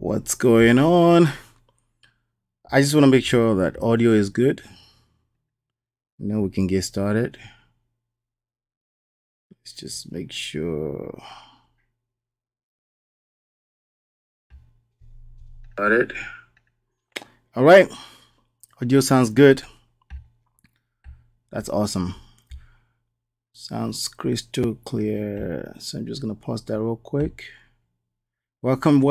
What's going on? I just want to make sure that audio is good. Now we can get started. Let's just make sure. Started. All right. Audio sounds good. That's awesome. Sounds crystal clear. So I'm just going to pause that real quick. Welcome.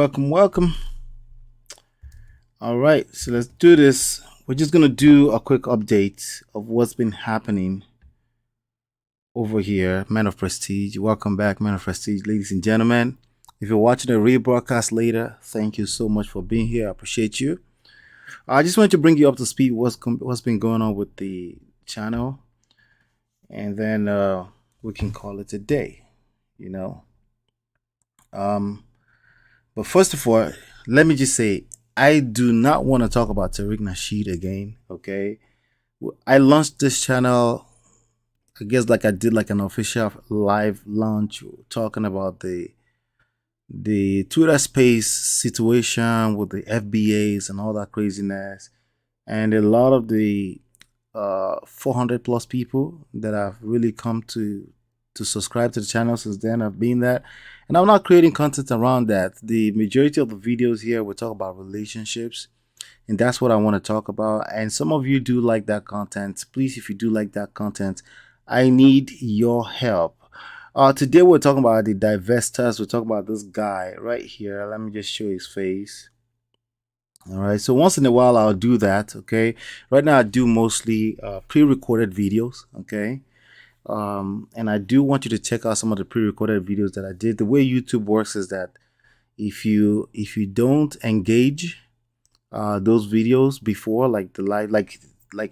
All right. So let's do this. We're just going to do a quick update of what's been happening over here. Man of Prestige. Welcome back, Man of Prestige, ladies and gentlemen. If you're watching the rebroadcast later, thank you so much for being here. I appreciate you. I just wanted to bring you up to speed what's been going on with the channel, and then we can call it a day, you know. But first of all, let me just say I do not want to talk about Tariq Nasheed again. Okay, I launched this channel, I guess, like I did like an official live launch talking about the Twitter space situation with the FBAs and all that craziness, and a lot of the 400 plus people that have really come to subscribe to the channel since then have been that, and I'm not creating content around that. The majority of the videos here we talk about relationships, and that's what I want to talk about. And some of you do like that content. Please, if you do like that content, I need your help. Today we're talking about the divestors. We're talking about this guy right here. Let me just show his face. All right, so once in a while I'll do that. Okay, right now I do mostly pre-recorded videos. Okay, and I do want you to check out some of the pre-recorded videos that I did. The way YouTube works is that if you don't engage those videos before, like the live, like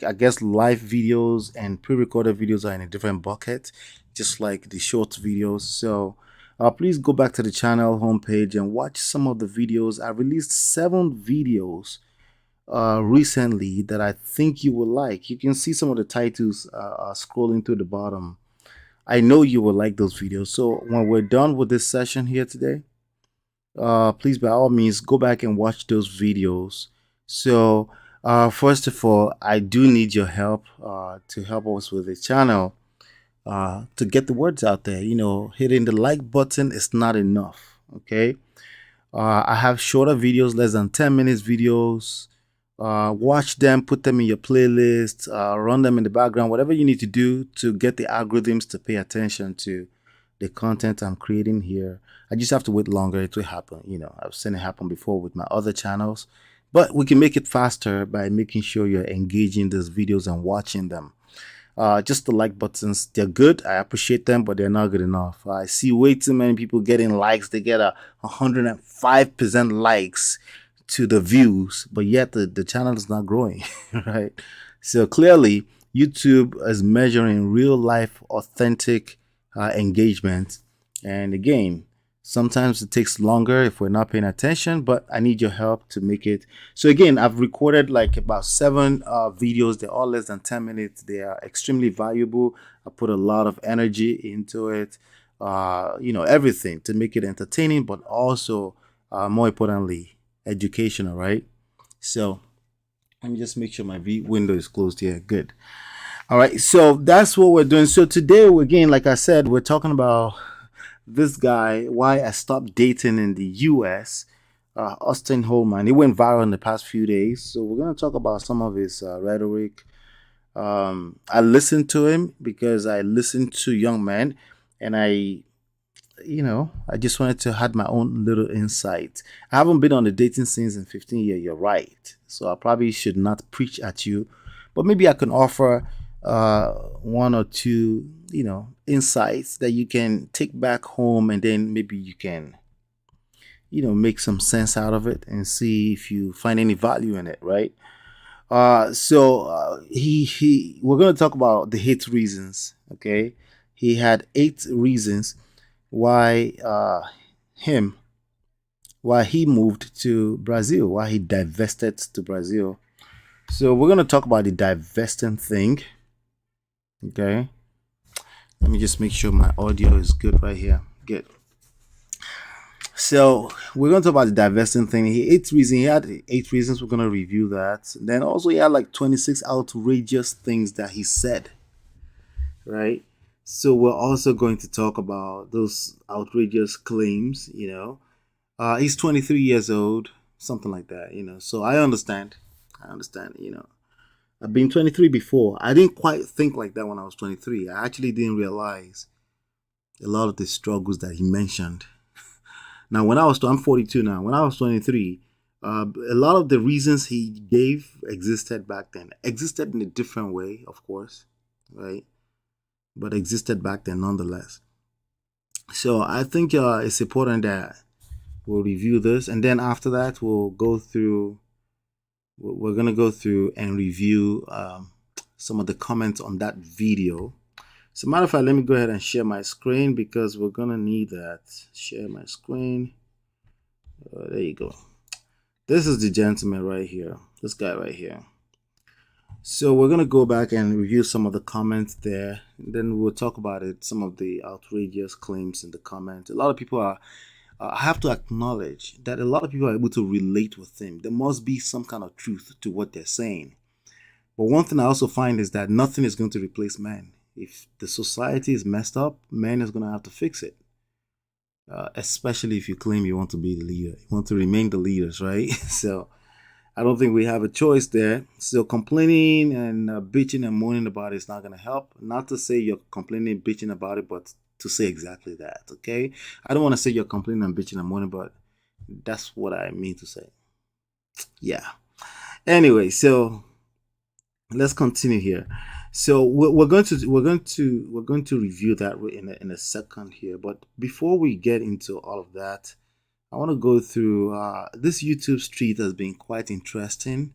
I guess live videos and pre-recorded videos are in a different bucket, just like the short videos. So please go back to the channel homepage and watch some of the videos. I released 7 videos recently that I think you will like. You can see some of the titles scrolling to the bottom. I know you will like those videos. So when we're done with this session here today, please by all means go back and watch those videos. So first of all, I do need your help to help us with the channel, to get the words out there. You know, hitting the like button is not enough. Okay, I have shorter videos, less than 10 minutes videos. Watch them, put them in your playlist, run them in the background, whatever you need to do to get the algorithms to pay attention to the content I'm creating here. I just have to wait longer. It will happen. You know, I've seen it happen before with my other channels, but we can make it faster by making sure you're engaging these videos and watching them. Just the like buttons, they're good. I appreciate them, but they're not good enough. I see way too many people getting likes. They get 105% likes to the views, but yet the channel is not growing, right? So clearly YouTube is measuring real life, authentic engagement. And again, sometimes it takes longer if we're not paying attention, but I need your help to make it. So again, I've recorded like about 7 videos. They're all less than 10 minutes. They are extremely valuable. I put a lot of energy into it, you know, everything to make it entertaining, but also more importantly, educational, right? So let me just make sure my window is closed here. Good. All right, so that's what we're doing. So today, again, like I said, we're talking about this guy, why I stopped dating in the US, Auston Holleman. He went viral in the past few days. So we're going to talk about some of his rhetoric. I listened to him because I listened to young men, and I just wanted to have my own little insight. I haven't been on the dating scene in 15 years. You're right. So I probably should not preach at you, but maybe I can offer 1 or 2, insights that you can take back home, and then maybe you can, make some sense out of it and see if you find any value in it, right? So we're going to talk about the 8 reasons. Okay, he had 8 reasons why he moved to Brazil, why he divested to Brazil. So we're going to talk about the divesting thing. Okay, let me just make sure my audio is good right here. Good. So we're going to talk about the divesting thing. He had 8 reasons. We're going to review that. Then also he had like 26 outrageous things that he said, right? So we're also going to talk about those outrageous claims. He's 23 years old, something like that. So I understand. I understand. I've been 23 before. I didn't quite think like that when I was 23. I actually didn't realize a lot of the struggles that he mentioned. Now, I'm 42 now. When I was 23, a lot of the reasons he gave existed back then. Existed in a different way, of course, right? But existed back then nonetheless. So I think it's important that we'll review this, and then after that, we're gonna go through and review some of the comments on that video. So, matter of fact, let me go ahead and share my screen because we're gonna need that. Share my screen. There you go. This is the gentleman right here. This guy right here. So we're gonna go back and review some of the comments there. And then we'll talk about it. Some of the outrageous claims in the comments. A lot of people are. I have to acknowledge that a lot of people are able to relate with him. There must be some kind of truth to what they're saying. But one thing I also find is that nothing is going to replace man. If the society is messed up, man is going to have to fix it. Especially if you claim you want to be the leader, you want to remain the leaders, right? So I don't think we have a choice there. So complaining and bitching and moaning about it is not going to help. Not to say you're complaining, bitching about it, but to say exactly that, okay? I don't want to say you're complaining and bitching and moaning, but that's what I mean to say. Yeah. Anyway, so let's continue here. So we're going to review that in a second here. But before we get into all of that, I want to go through this YouTube street has been quite interesting.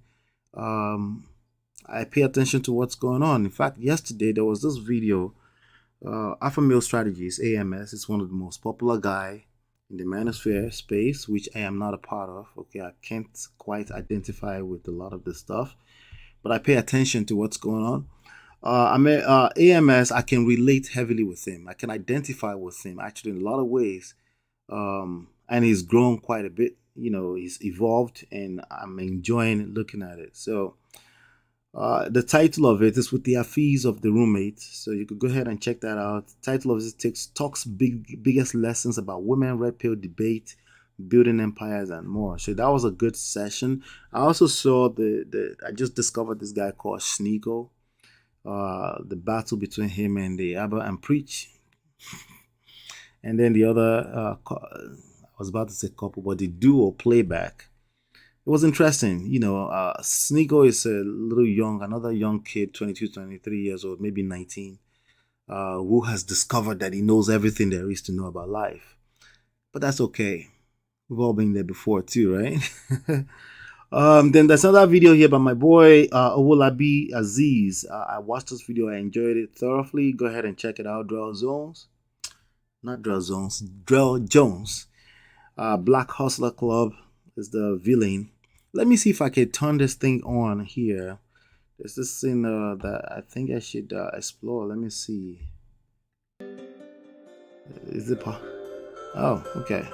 I pay attention to what's going on. In fact, yesterday there was this video, Alpha Male Strategies (AMS). It's one of the most popular guy in the manosphere space, which I am not a part of. Okay, I can't quite identify with a lot of this stuff, but I pay attention to what's going on. AMS, I can relate heavily with him. I can identify with him actually in a lot of ways. And he's grown quite a bit. He's evolved, and I'm enjoying looking at it. So the title of it is "With the Affairs of the Roommate." So you could go ahead and check that out. The title of it talks biggest lessons about women, red pill debate, building empires, and more. So that was a good session. I also saw I just discovered this guy called Sneeko. The battle between him and the Abba and Preach, and then the other I was about to say couple, but the duo playback. It was interesting. Sneeko is a little young, another young kid, 22, 23 years old, maybe 19, who has discovered that he knows everything there is to know about life. But that's okay. We've all been there before too, right? Then there's another video here by my boy Owolabi Aziz. I watched this video. I enjoyed it thoroughly. Go ahead and check it out. Drell Jones. Black Hustler Club is the villain. Let me see if I can turn this thing on here. There's this thing that I think I should explore. Let me see. Is it? Oh, okay.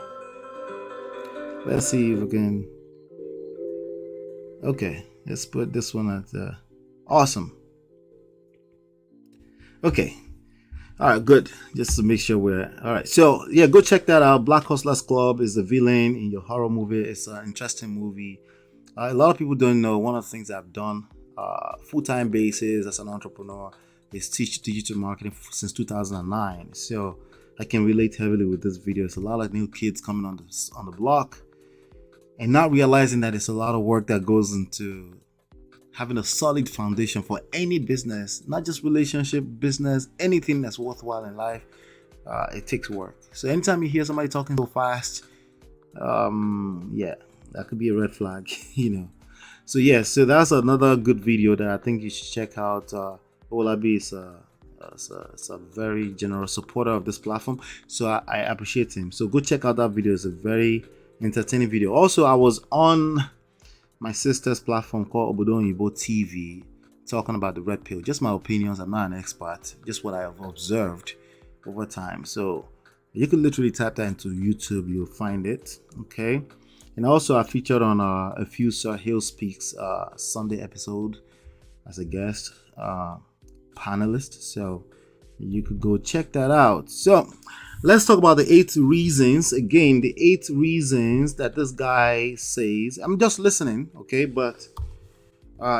Let's see if we can. Okay, let's put this one at awesome. Okay. All right, good. Just to make sure we're all right. So yeah, go check that out. Black Hustlers Club is the villain in your horror movie. It's an interesting movie. A lot of people don't know one of the things I've done full-time basis as an entrepreneur is teach digital marketing since 2009. So I can relate heavily with this video. It's a lot of new kids coming on the block and not realizing that it's a lot of work that goes into having a solid foundation for any business, not just relationship, business, anything that's worthwhile in life. It takes work. So anytime you hear somebody talking so fast, yeah, that could be a red flag, So yeah, so that's another good video that I think you should check out. Olabi is a very generous supporter of this platform, so I appreciate him. So go check out that video. It's a very entertaining video. Also, I was on my sister's platform called Obodo Oyibo TV talking about the red pill. Just my opinions. I'm not an expert. Just what I have observed over time. So You could literally type that into YouTube, you'll find it. Okay. And also I featured on a few Sir Hill Speaks Sunday episode as a guest panelist. So you could go check that out. So let's talk about the 8 reasons. Again, the 8 reasons that this guy says. I'm just listening, okay? But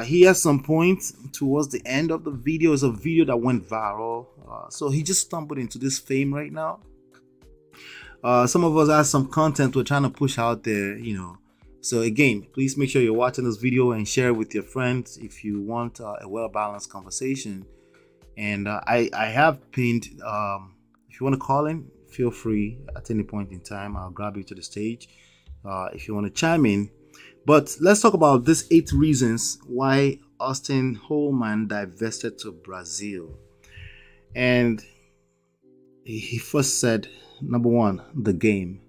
he has some points towards the end of the video. It's a video that went viral. So he just stumbled into this fame right now. Some of us have some content we're trying to push out there, So again, please make sure you're watching this video and share it with your friends if you want a well-balanced conversation. And I have pinned, if you want to call in, feel free at any point in time. I'll grab you to the stage if you want to chime in. But let's talk about these 8 reasons why Auston Holleman divested to Brazil. And he first said, number 1, the game.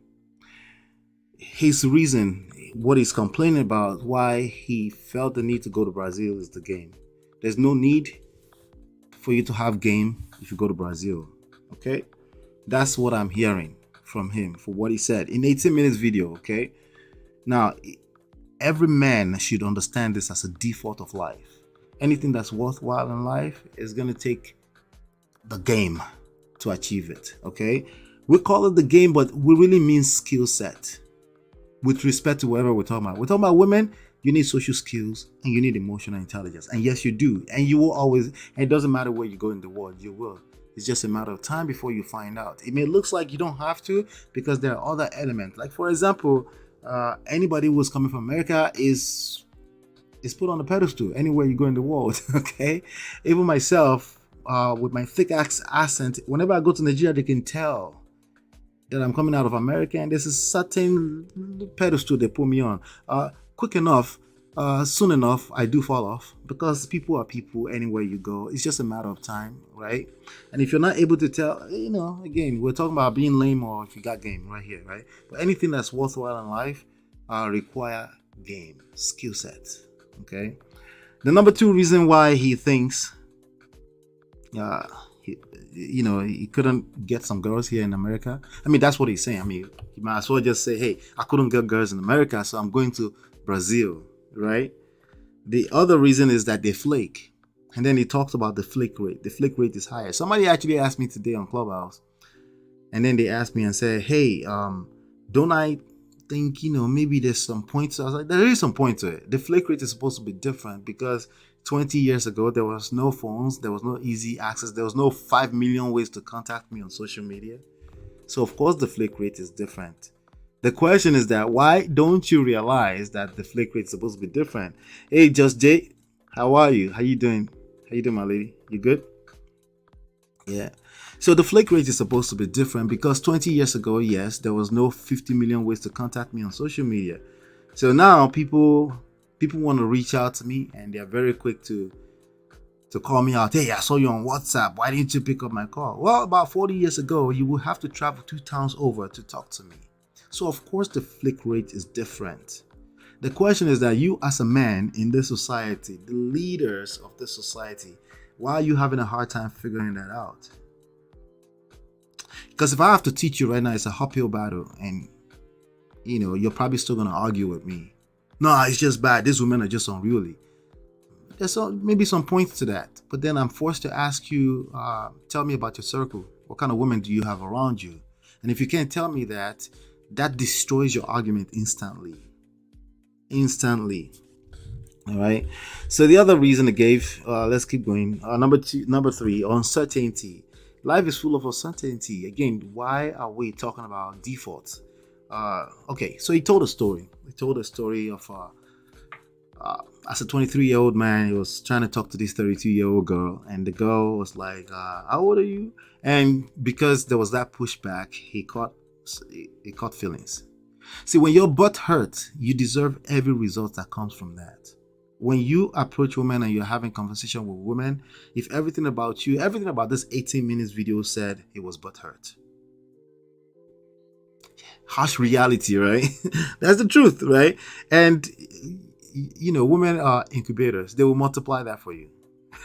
His reason, what he's complaining about, why he felt the need to go to Brazil is the game. There's no need for you to have game if you go to Brazil. Okay? That's what I'm hearing from him for what he said in 18 minutes video. Okay? Now, every man should understand this as a default of life. Anything that's worthwhile in life is going to take the game to achieve it. Okay? We call it the game, but we really mean skill set. With respect to whatever we're talking about. We're talking about women, you need social skills and you need emotional intelligence. And yes, you do. And you will always, and it doesn't matter where you go in the world, you will. It's just a matter of time before you find out. It may look like you don't have to because there are other elements. Like, for example, anybody who's coming from America is put on a pedestal anywhere you go in the world. Okay? Even myself, with my thick accent, whenever I go to Nigeria, they can tell that I'm coming out of America, and there's a certain pedestal they put me on. Quick enough, soon enough, I do fall off because people are people anywhere you go. It's just a matter of time, right? And if you're not able to tell, again, we're talking about being lame or if you got game right here, right? But anything that's worthwhile in life require game, skill set, okay? The number 2 reason why he thinks he couldn't get some girls here in America. I mean, that's what he's saying. I mean, he might as well just say, hey, I couldn't get girls in America, so I'm going to Brazil, right? The other reason is that they flake. And then he talks about the flake rate. The flake rate is higher. Somebody actually asked me today on Clubhouse. And then they asked me and said, hey, don't I think, maybe there's some points. I was like, there is some point to it. The flake rate is supposed to be different because 20 years ago, there was no phones, there was no easy access, there was no 5 million ways to contact me on social media. So of course the flake rate is different. The question is that why don't you realize that the flake rate is supposed to be different? Hey, Just Jay, how are you? How you doing? How you doing, my lady? You good? Yeah. So the flake rate is supposed to be different because 20 years ago, yes, there was no 50 million ways to contact me on social media. So now people want to reach out to me and they're very quick to call me out. Hey, I saw you on WhatsApp. Why didn't you pick up my call? Well, about 40 years ago, you would have to travel 2 towns over to talk to me. So of course the flick rate is different. The question is that you as a man in this society, the leaders of this society, why are you having a hard time figuring that out? Because if I have to teach you right now, it's a uphill battle and you're probably still going to argue with me. No, it's just bad. These women are just unruly. There's maybe some points to that. But then I'm forced to ask you, tell me about your circle. What kind of women do you have around you? And if you can't tell me that, that destroys your argument instantly. Instantly. All right. So the other reason I gave, let's keep going. Number 3, uncertainty. Life is full of uncertainty. Again, why are we talking about defaults? Okay, so he told a story. He told a story of as a 23-year-old man, he was trying to talk to this 32-year-old girl, and the girl was like, how old are you? And because there was that pushback, he caught feelings. See, when your butt hurts, you deserve every result that comes from that. When you approach women and you're having conversation with women, if everything about this 18 minutes video said it was butt hurt. Harsh reality, right? That's the truth, right? And women are incubators. They will multiply that for you.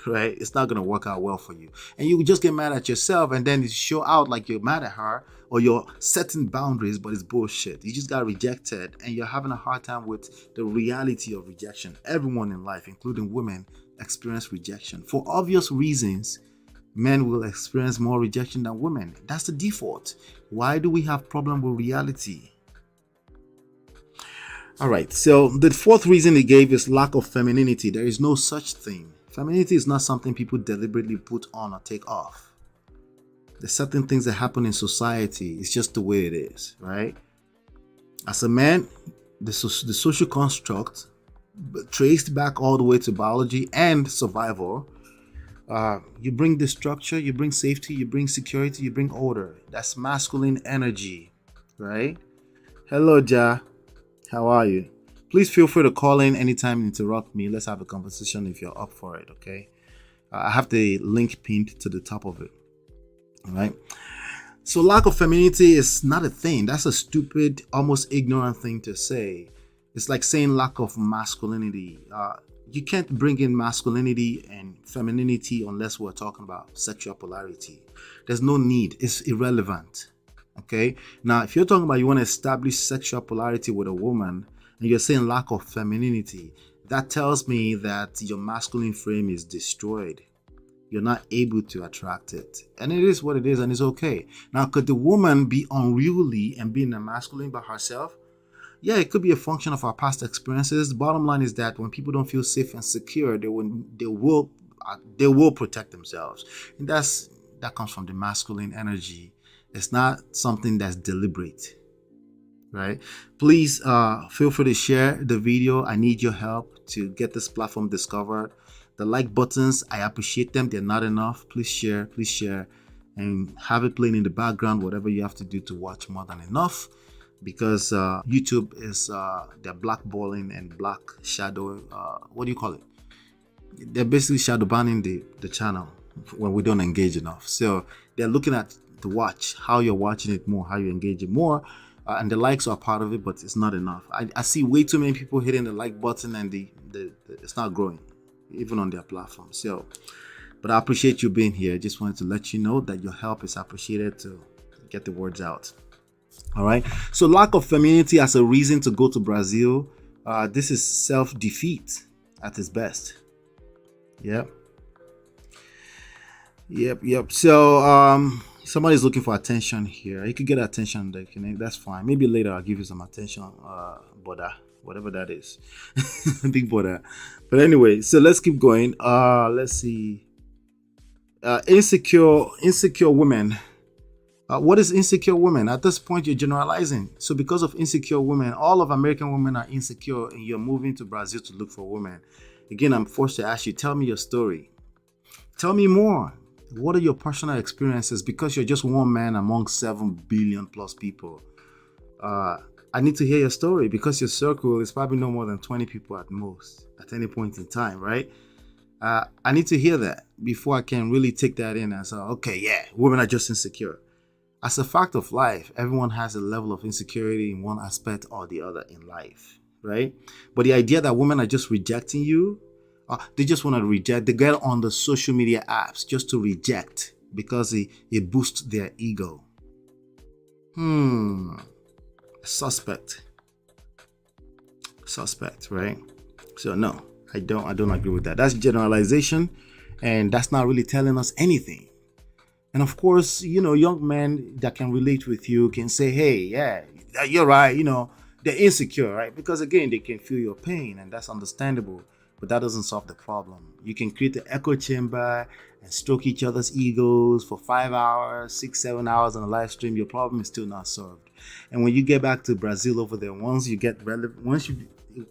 right? It's not going to work out well for you. And you just get mad at yourself, and then you show out like you're mad at her or you're setting boundaries, but it's bullshit. You just got rejected, and you're having a hard time with the reality of rejection. Everyone in life, including women, experience rejection. For obvious reasons, men will experience more rejection than women. That's the default. Why do we have problem with reality? All right, so the fourth reason he gave is lack of femininity. There is no such thing. Femininity is not something people deliberately put on or take off. There's certain things that happen in society. It's just the way it is, right? As a man, the social construct, traced back all the way to biology and survival, you bring the structure, you bring safety, you bring security, you bring order. That's masculine energy, right? Hello, Ja. How are you? Please feel free to call in anytime and interrupt me. Let's have a conversation if you're up for it, okay? I have the link pinned to the top of it. All right. So lack of femininity is not a thing. That's a stupid, almost ignorant thing to say. It's like saying lack of masculinity. You can't bring in masculinity and femininity unless we're talking about sexual polarity. There's no need. It's irrelevant. Okay. Now, if you're talking about you want to establish sexual polarity with a woman and you're saying lack of femininity, that tells me that your masculine frame is destroyed. You're not able to attract it. And it is what it is, and it's okay. Now, could the woman be unruly and being a masculine by herself? Yeah, it could be a function of our past experiences. The bottom line is that when people don't feel safe and secure, they will protect themselves. And that comes from the masculine energy. It's not something that's deliberate, right? Please feel free to share the video. I need your help to get this platform discovered. The like buttons, I appreciate them. They're not enough. Please share, and have it playing in the background, whatever you have to do to watch more than enough. Because YouTube is, they're blackballing and black shadow, what do you call it? They're basically shadow banning the channel when we don't engage enough. So they're looking at to watch how you're watching it more, how you engage it more, and the likes are part of it, but it's not enough. I see way too many people hitting the like button, and the it's not growing even on their platform. So, but I appreciate you being here. Just wanted to let you know that your help is appreciated to get the words out. All right. So lack of femininity as a reason to go to Brazil. This is self-defeat at its best. Yep. So somebody's looking for attention here. You could get attention. That's fine. Maybe later I'll give you some attention, Boda, whatever that is. Big Boda. But anyway, so let's keep going. Let's see. Insecure women. What is insecure women? At this point, you're generalizing. So because of insecure women, all of American women are insecure, and you're moving to Brazil to look for women. Again, I'm forced to ask you, tell me your story. Tell me more. What are your personal experiences? Because you're just one man among 7 billion plus people. I need to hear your story, because your circle is probably no more than 20 people at most at any point in time, right? I need to hear that before I can really take that in and say, okay, yeah, women are just insecure. As a fact of life, everyone has a level of insecurity in one aspect or the other in life, right? But the idea that women are just rejecting you, they just want to reject. They get on the social media apps just to reject because it boosts their ego. Suspect, right? So no, I don't agree with that. That's generalization, and that's not really telling us anything. And of course, young men that can relate with you can say, hey, yeah, you're right. They're insecure, right? Because again, they can feel your pain, and that's understandable. But that doesn't solve the problem. You can create the echo chamber and stroke each other's egos for 5 hours, 6, 7 hours on a live stream. Your problem is still not solved. And when you get back to Brazil over there, once you get relevant,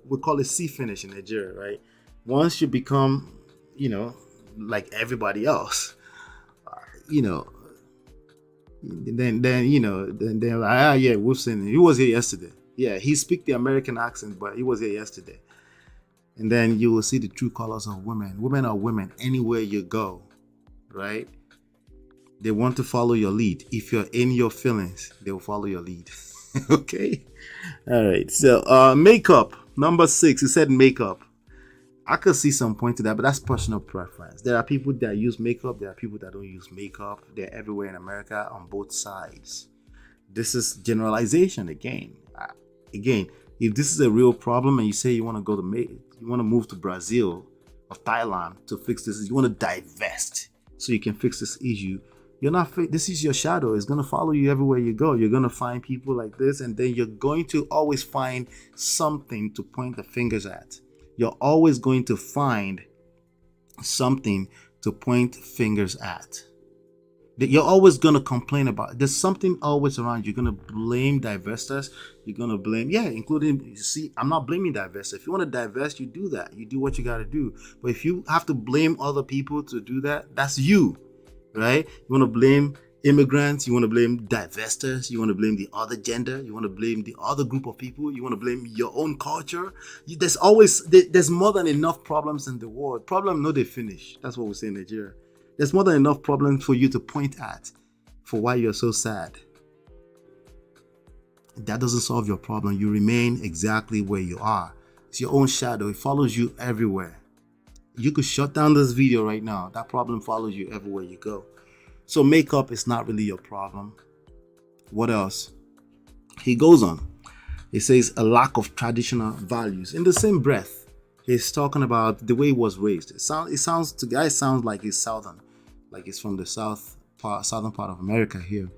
we call it C finish in Nigeria, right? Once you become, like everybody else, then they're like, yeah, we've seen him. He was here yesterday. Yeah, he speaks the American accent, but he was here yesterday. And then you will see the true colors of women. Women are women anywhere you go, right? They want to follow your lead. If you're in your feelings, they will follow your lead. Okay? All right. So makeup, number 6. He said makeup. I could see some point to that, but that's personal preference. There are people that use makeup. There are people that don't use makeup. They're everywhere in America on both sides. This is generalization again. Again, if this is a real problem and you say you want to you want to move to Brazil or Thailand to fix this, you want to divest so you can fix this issue. You're not. This is your shadow. It's gonna follow you everywhere you go. You're gonna find people like this, and then you're going to always find something to point the fingers at. You're always going to find something to point fingers at. You're always going to complain about. There's something always around. You're going to blame divestors. You're going to blame, including, you see, I'm not blaming divestors. If you want to divest, you do that. You do what you got to do. But if you have to blame other people to do that, that's you, right? You want to blame immigrants. You want to blame divestors. You want to blame the other gender. You want to blame the other group of people. You want to blame your own culture. There's more than enough problems in the world. Problem no they finish. That's what we say in Nigeria. There's more than enough problems for you to point at for why you're so sad. That doesn't solve your problem. You remain exactly where you are. It's your own shadow. It follows you everywhere. You could shut down this video right now. That problem follows you everywhere you go. So makeup is not really your problem. What else? He goes on. He says a lack of traditional values. In the same breath, he's talking about the way he was raised. It sounds to guys sounds like he's southern, like he's from the southern part of America here.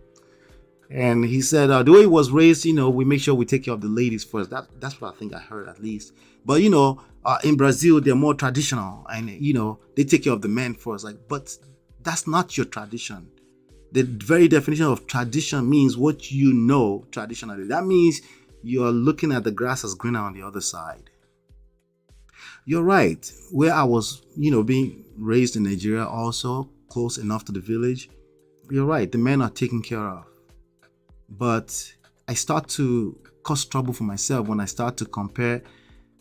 And he said the way he was raised, we make sure we take care of the ladies first. That's what I think I heard at least. But in Brazil they're more traditional, and they take care of the men first. But that's not your tradition. The very definition of tradition means what you know traditionally. That means you're looking at the grass as greener on the other side. You're right. Where I was, being raised in Nigeria, also close enough to the village, you're right. The men are taken care of. But I start to cause trouble for myself when I start to compare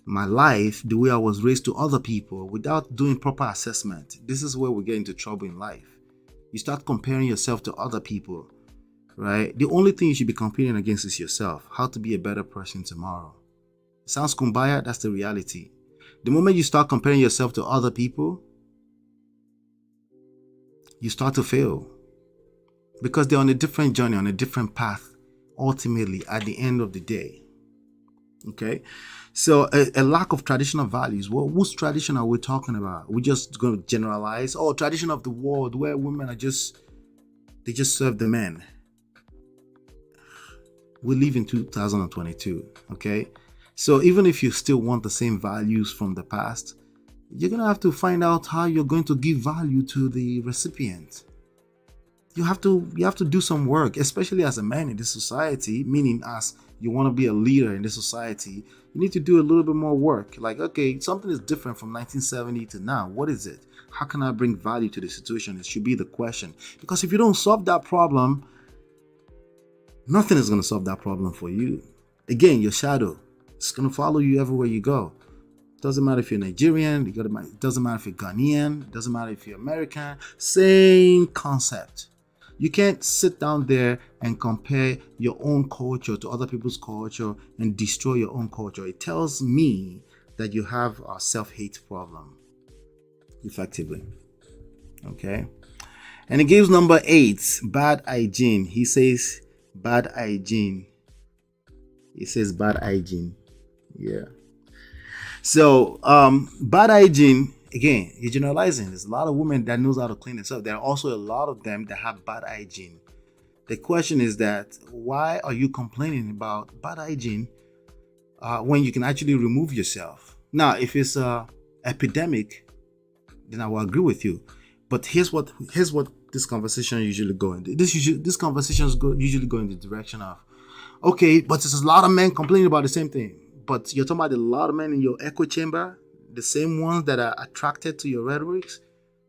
my life, the way I was raised, to other people without doing proper assessment. This is where we get into trouble in life. You start comparing yourself to other people, right? The only thing you should be competing against is yourself. How to be a better person tomorrow. Sounds kumbaya, that's the reality. The moment you start comparing yourself to other people, you start to fail. Because they're on a different journey, on a different path, ultimately, at the end of the day. Okay? So a lack of traditional values. Well, whose tradition are we talking about? We're just going to generalize. Oh, tradition of the world where women they just serve the men. We live in 2022, okay? So even if you still want the same values from the past, you're going to have to find out how you're going to give value to the recipient. You have to do some work, especially as a man in this society, meaning as you want to be a leader in this society, you need to do a little bit more work. Like, okay, something is different from 1970 to now. What is it? How can I bring value to the situation? It should be the question. Because if you don't solve that problem, nothing is going to solve that problem for you. Again, your shadow. It's going to follow you everywhere you go. It doesn't matter if you're Nigerian. It doesn't matter if you're Ghanaian. It doesn't matter if you're American. Same concept. You can't sit down there and compare your own culture to other people's culture and destroy your own culture. It tells me that you have a self-hate problem, effectively. Okay? And it gives number 8, bad hygiene. He says bad hygiene. He says bad hygiene. Yeah. So, bad hygiene, again, you're generalizing. There's a lot of women that knows how to clean themselves. There are also a lot of them that have bad hygiene. The question is that, why are you complaining about bad hygiene when you can actually remove yourself? Now, if it's a epidemic, then I will agree with you. But here's what this conversation usually go into. These conversations usually go in the direction of, okay, but there's a lot of men complaining about the same thing. But you're talking about a lot of men in your echo chamber, the same ones that are attracted to your rhetorics.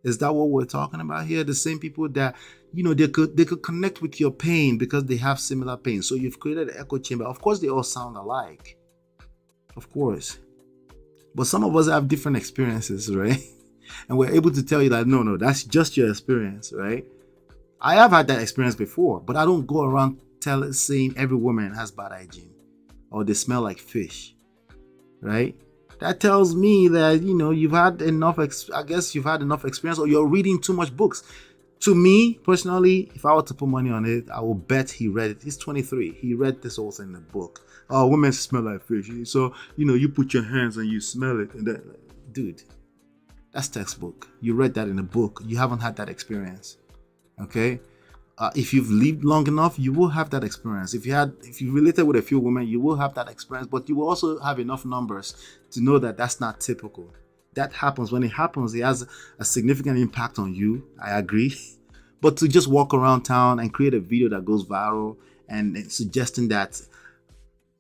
Is that what we're talking about here? The same people that, they could connect with your pain because they have similar pain. So you've created an echo chamber. Of course, they all sound alike. Of course. But some of us have different experiences, right? And we're able to tell you that, no, that's just your experience, right? I have had that experience before, but I don't go around saying every woman has bad hygiene or they smell like fish, right? that tells me that, you know, you've had enough, I guess you've had enough experience, or you're reading too much books. To me, personally, if I were to put money on it, I will bet he read it. He's 23. He read this whole thing in the book. Oh, women smell like fish. So, you know, you put your hands and you smell it. And then, dude, that's textbook. You read that in a book. You haven't had that experience. Okay? If you've lived long enough, you will have that experience. If you related with a few women, you will have that experience, but you will also have enough numbers to know that that's not typical. That happens. When it happens, it has a significant impact on you. I agree. But to just walk around town and create a video that goes viral and suggesting that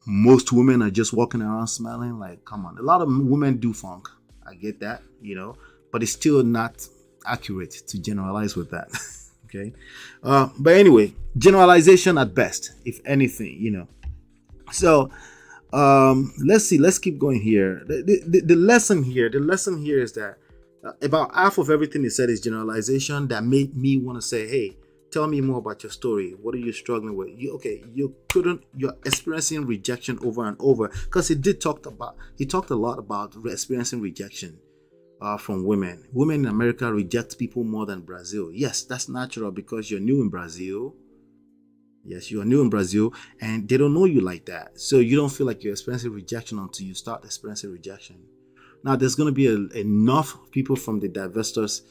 most women are just walking around smelling, like, come on. A lot of women do funk. I get that, you know, but it's still not accurate to generalize with that. Okay. But anyway, generalization at best, if anything, you know. So let's keep going here. The lesson here is that about half of everything he said is generalization that made me want to say, hey, tell me more about your story. What are you struggling with? You're experiencing rejection over and over, because he talked a lot about experiencing rejection from women. Women in America reject people more than Brazil. Yes, that's natural because you're new in Brazil. Yes, you are new in Brazil and they don't know you like that. So you don't feel like you're experiencing rejection until you start experiencing rejection. Now, there's going to be enough people from the DIVESTERS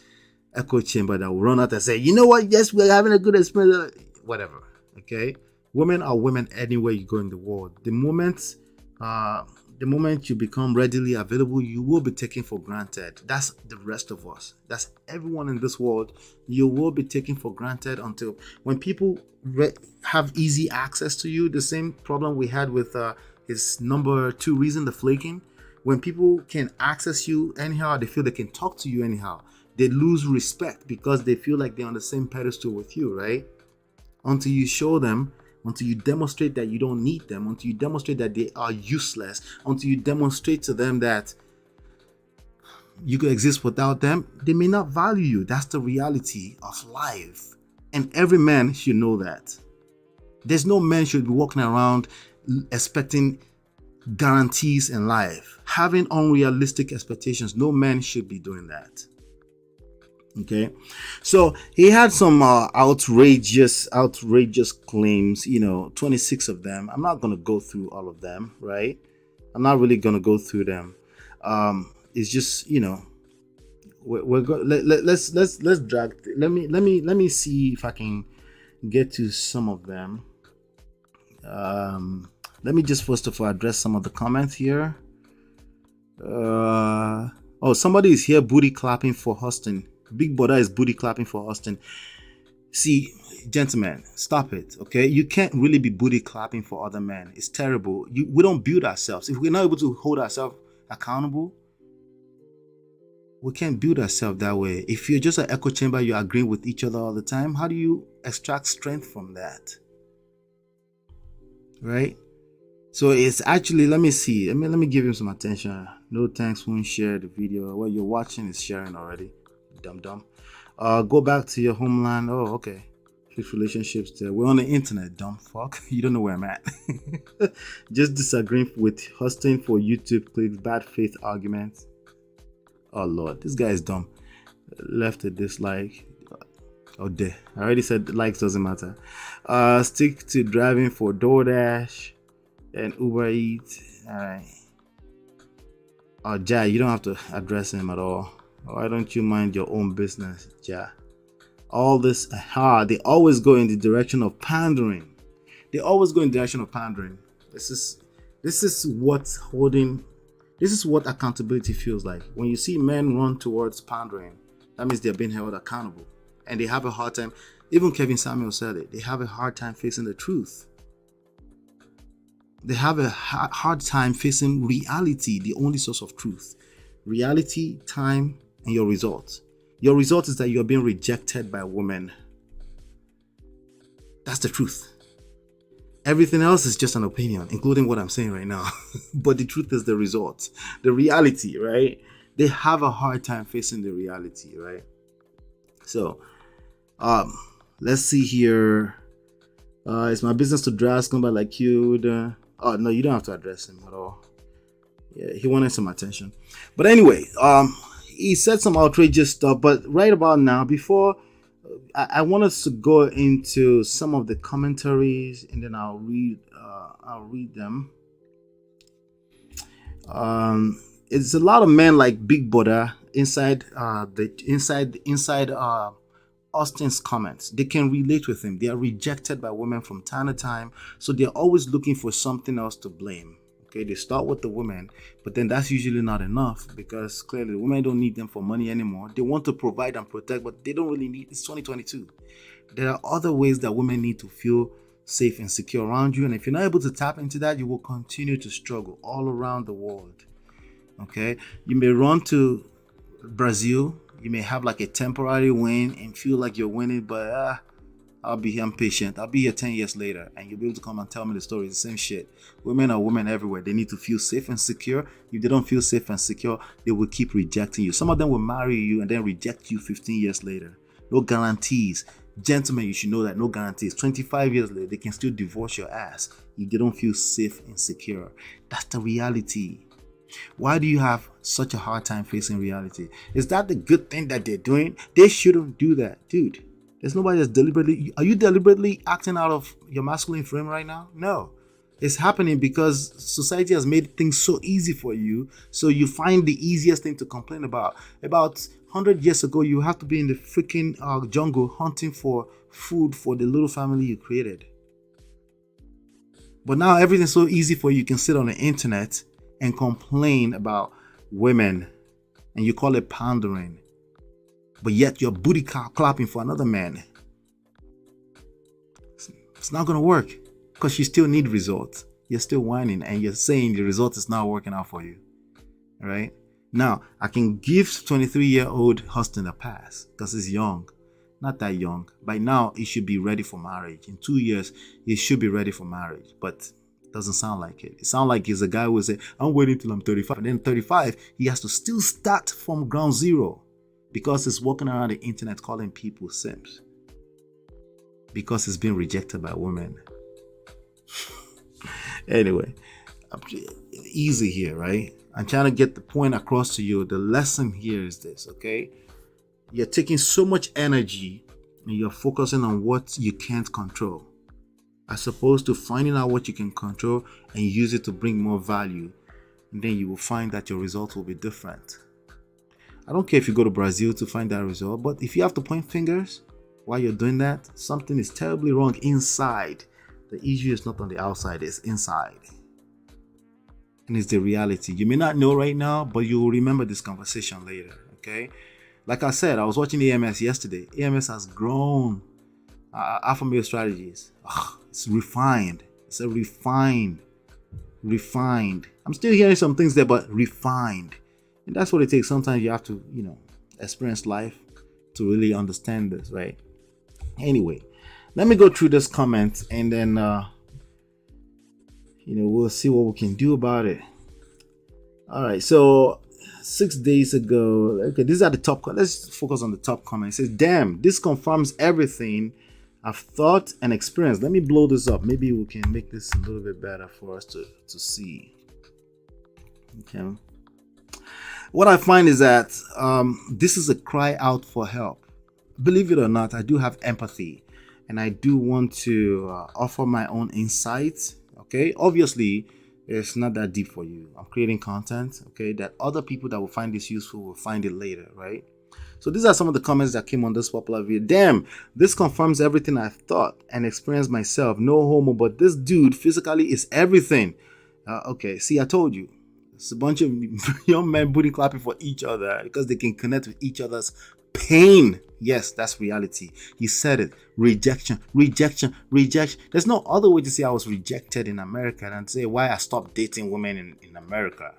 echo chamber that will run out and say, you know what? Yes, we're having a good experience. Whatever. Okay? Women are women anywhere you go in the world. The moment you become readily available, you will be taken for granted. That's the rest of us. That's everyone in this world. You will be taken for granted until when people have easy access to you. The same problem we had with his number 2 reason, the flaking. When people can access you anyhow, they feel they can talk to you anyhow. They lose respect because they feel like they're on the same pedestal with you, right? Until you show them, until you demonstrate that you don't need them, until you demonstrate that they are useless, until you demonstrate to them that you could exist without them, they may not value you. That's the reality of life. And every man should know that. There's no man should be walking around expecting guarantees in life, having unrealistic expectations. No man should be doing that. Okay, so he had some outrageous claims, 26 of them. I'm not gonna go through all of them, right? I'm not really gonna go through them. It's just, let's drag. Let me see if I can get to some of them. Let me just first of all address some of the comments here. Somebody is here booty clapping for Auston. Big brother is booty clapping for Auston. See, gentlemen, stop it, okay? You can't really be booty clapping for other men. It's terrible. We don't build ourselves. If we're not able to hold ourselves accountable, we can't build ourselves that way. If you're just an echo chamber, you're agreeing with each other all the time, how do you extract strength from that? Right? So it's actually, let me see. Let me give him some attention. No thanks, won't share the video. What you're watching is sharing already. Dumb. Go back to your homeland. Oh, okay. Fix relationships there. We're on the internet, dumb fuck. You don't know where I'm at. Just disagreeing with Auston for YouTube clicks, bad faith arguments. Oh Lord, this guy is dumb. Left a dislike. Oh, there. I already said likes doesn't matter. Stick to driving for DoorDash and Uber Eats. Alright. Oh, Jai, you don't have to address him at all. Why don't you mind your own business, Jai? All this, they always go in the direction of pandering. They always go in the direction of pandering. This is what accountability feels like. When you see men run towards pandering, that means they're being held accountable. And they have a hard time, even Kevin Samuel said it, they have a hard time facing the truth. They have a hard time facing reality, the only source of truth. Reality, time, and your result. Your result is that you're being rejected by women. That's the truth. Everything else is just an opinion, including what I'm saying right now. But the truth is the result, the reality, right? They have a hard time facing the reality, right? So, let's see here. It's my business to dress somebody like you. Oh no, you don't have to address him at all. Yeah, he wanted some attention. But anyway, he said some outrageous stuff. But right about now, before I want us to go into some of the commentaries, and then I'll read them. It's a lot of men like Big Buddha inside Austin's comments. They can relate with him. They are rejected by women from time to time, so they're always looking for something else to blame. Okay, they start with the women, but then that's usually not enough, because clearly the women don't need them for money anymore. They want to provide and protect, but they don't really need. It's 2022. There are other ways that women need to feel safe and secure around you, and if you're not able to tap into that, you will continue to struggle all around the world. Okay, you may run to Brazil, you may have like a temporary win and feel like you're winning, but I'm patient. I'll be here 10 years later, and you'll be able to come and tell me the story. It's the same shit. Women are women everywhere. They need to feel safe and secure. If they don't feel safe and secure, they will keep rejecting you. Some of them will marry you and then reject you 15 years later. No guarantees. Gentlemen, you should know that. No guarantees. 25 years later, they can still divorce your ass if they don't feel safe and secure. That's the reality. Why do you have such a hard time facing reality? Is that the good thing that they're doing? They shouldn't do that, dude. There's nobody that's deliberately. Are you deliberately acting out of your masculine frame right now? No. It's happening because society has made things so easy for you, so you find the easiest thing to complain about. About 100 years ago, you have to be in the freaking jungle hunting for food for the little family you created. But now everything's so easy for you. You can sit on the internet and complain about women, and you call it pandering. But yet you're booty clapping for another man. It's not going to work, because you still need results. You're still whining and you're saying the result is not working out for you. All right? Now, I can give 23-year-old Auston a pass because he's young. Not that young. By now, he should be ready for marriage. In 2 years, he should be ready for marriage. But it doesn't sound like it. It sounds like he's a guy who will say, I'm waiting till I'm 35. And then 35, he has to still start from ground zero, because he's walking around the internet calling people simps, because he's been rejected by women. Anyway, easy here, right? I'm trying to get the point across to you. The lesson here is this, okay? You're taking so much energy and you're focusing on what you can't control, as opposed to finding out what you can control and use it to bring more value. And then you will find that your results will be different. I don't care if you go to Brazil to find that result, but if you have to point fingers while you're doing that, something is terribly wrong inside. The issue is not on the outside, it's inside. And it's the reality. You may not know right now, but you will remember this conversation later, okay? Like I said, I was watching AMS yesterday. AMS has grown. Alpha Male Strategies. It's refined. It's a refined. I'm still hearing some things there, but refined. And that's what it takes. Sometimes you have to, experience life to really understand this, right? Anyway, let me go through this comment, and then, we'll see what we can do about it. All right. So 6 days ago, okay, these are the top. Let's focus on the top comment. It says, damn, this confirms everything I've thought and experienced. Let me blow this up. Maybe we can make this a little bit better for us to see. Okay. What I find is that this is a cry out for help. Believe it or not, I do have empathy, and I do want to offer my own insights. Okay, obviously, it's not that deep for you. I'm creating content, okay, that other people that will find this useful will find it later, right? So these are some of the comments that came on this popular video. Damn, this confirms everything I've thought and experienced myself. No homo, but this dude physically is everything. Okay, see, I told you. It's a bunch of young men booty clapping for each other because they can connect with each other's pain. Yes, that's reality. He said it. Rejection. There's no other way to say I was rejected in America than to say why I stopped dating women in America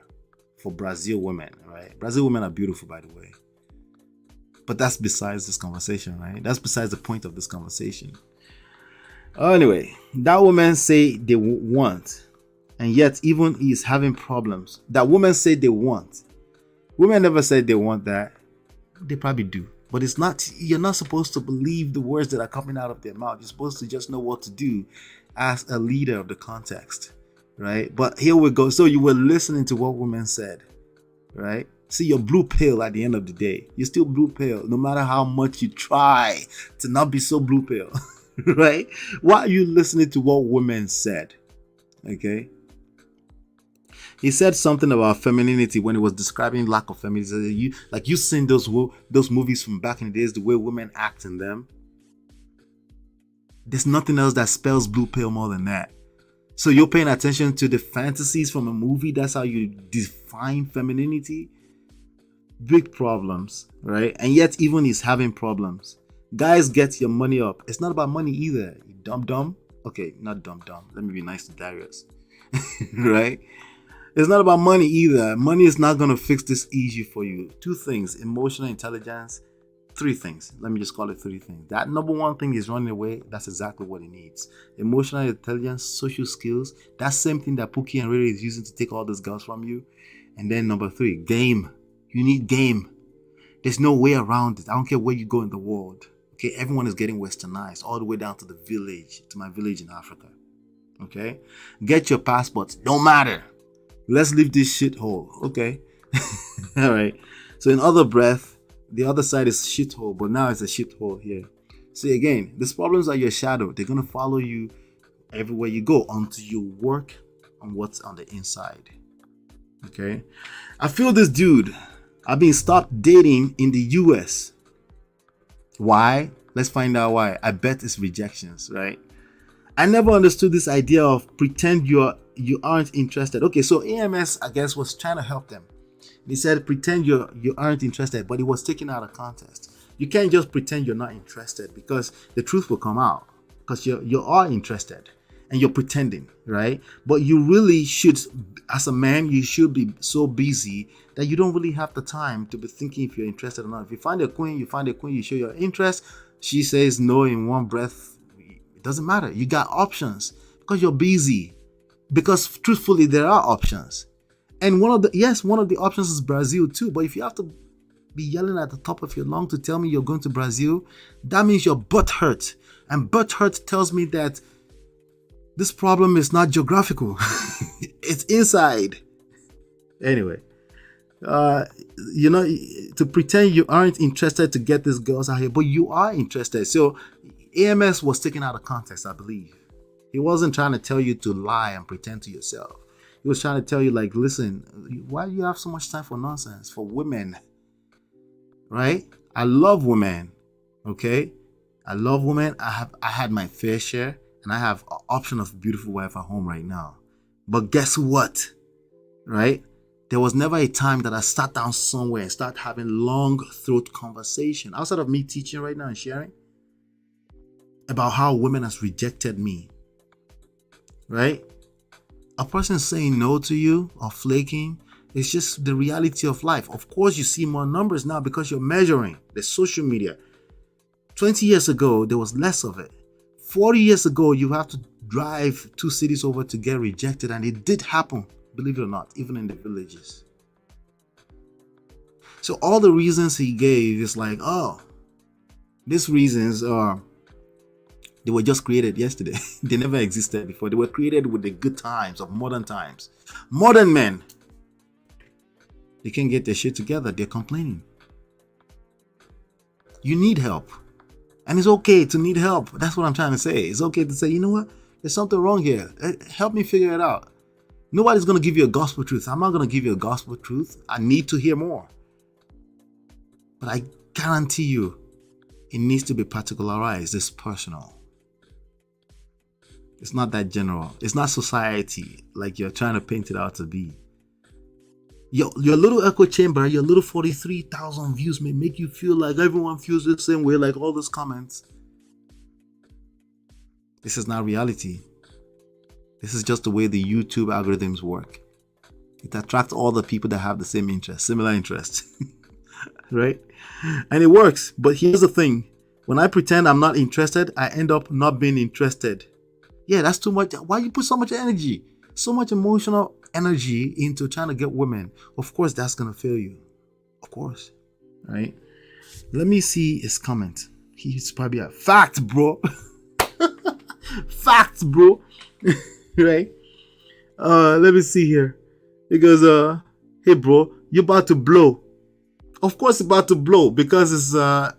for Brazil women, right? Brazil women are beautiful, by the way. But that's besides this conversation, right? That's besides the point of this conversation. Anyway, that woman say they want, and yet even he is having problems. That women say they want. Women never said they want that. They probably do. But it's not, you're not supposed to believe the words that are coming out of their mouth. You're supposed to just know what to do as a leader of the context. right? But here we go. So you were listening to what women said, right? See, you're blue pill at the end of the day. You're still blue pill, no matter how much you try to not be so blue pill, right? Why are you listening to what women said? Okay. He said something about femininity when he was describing lack of femininity. You seen those movies from back in the days, the way women act in them. There's nothing else that spells blue pill more than that. So you're paying attention to the fantasies from a movie. That's how you define femininity. Big problems, right? And yet even he's having problems. Guys, get your money up. It's not about money either. You dumb. Okay, not dumb. Let me be nice to Darius. Right? It's not about money either. Money is not going to fix this issue for you. 2 things: emotional intelligence. 3 things. Let me just call it 3 things. That number 1 thing is running away. That's exactly what he needs. Emotional intelligence, social skills. That same thing that Pookie and Riri is using to take all those girls from you. And then number 3, game. You need game. There's no way around it. I don't care where you go in the world. Okay, everyone is getting westernized all the way down to the village, to my village in Africa. Okay, get your passports. Don't matter. Let's leave this shithole. Okay. All right. So in other breath, the other side is shithole, but now it's a shithole here. See, again, these problems are your shadow. They're going to follow you everywhere you go until you work on what's on the inside. Okay. I feel this dude. I've been stopped dating in the US. Why? Let's find out why. I bet it's rejections, right? I never understood this idea of pretend you aren't interested. Okay, so AMS, I guess, was trying to help them. He said pretend you aren't interested, but it was taken out of context. You can't just pretend you're not interested, because the truth will come out, because you are interested and you're pretending, right? But you really should, as a man, you should be so busy that you don't really have the time to be thinking if you're interested or not. If you find a queen, you show your interest. She says no in one breath. It doesn't matter. You got options because you're busy. Because truthfully, there are options. And one of the options is Brazil too. But if you have to be yelling at the top of your lung to tell me you're going to Brazil, that means your butt hurt. And butt hurt tells me that this problem is not geographical. It's inside. Anyway, to pretend you aren't interested to get these girls out here, but you are interested. So AMS was taken out of context, I believe. He wasn't trying to tell you to lie and pretend to yourself. He was trying to tell you, like, listen, why do you have so much time for nonsense? For women, right? I love women, okay? I love women. I had my fair share, and I have an option of a beautiful wife at home right now. But guess what, right? There was never a time that I sat down somewhere and started having long throat conversation outside of me teaching right now and sharing about how women has rejected me, right? A person saying no to you or flaking is just the reality of life. Of course, you see more numbers now because you're measuring the social media. 20 years ago, there was less of it. 40 years ago, you have to drive 2 cities over to get rejected, and it did happen, believe it or not, even in the villages. So all the reasons he gave is like, oh, these reasons are, they were just created yesterday. They never existed before. They were created with the good times of modern times. Modern men, they can't get their shit together. They're complaining. You need help. And it's okay to need help. That's what I'm trying to say. It's okay to say, you know what? There's something wrong here. Help me figure it out. Nobody's going to give you a gospel truth. I'm not going to give you a gospel truth. I need to hear more. But I guarantee you, it needs to be particularized. It's personal. It's not that general. It's not society like you're trying to paint it out to be. Your little echo chamber, your little 43,000 views may make you feel like everyone feels the same way, like all those comments. This is not reality. This is just the way the YouTube algorithms work. It attracts all the people that have the same interest, similar interests. Right? And it works. But here's the thing. When I pretend I'm not interested, I end up not being interested. Yeah, that's too much. Why you put so much energy, so much emotional energy into trying to get women? Of course, that's going to fail you. Of course. Right? Let me see his comment. He's probably a fact, bro. Facts, bro. Right? Let me see here. He goes, hey bro, you about to blow. Of course it's about to blow because it's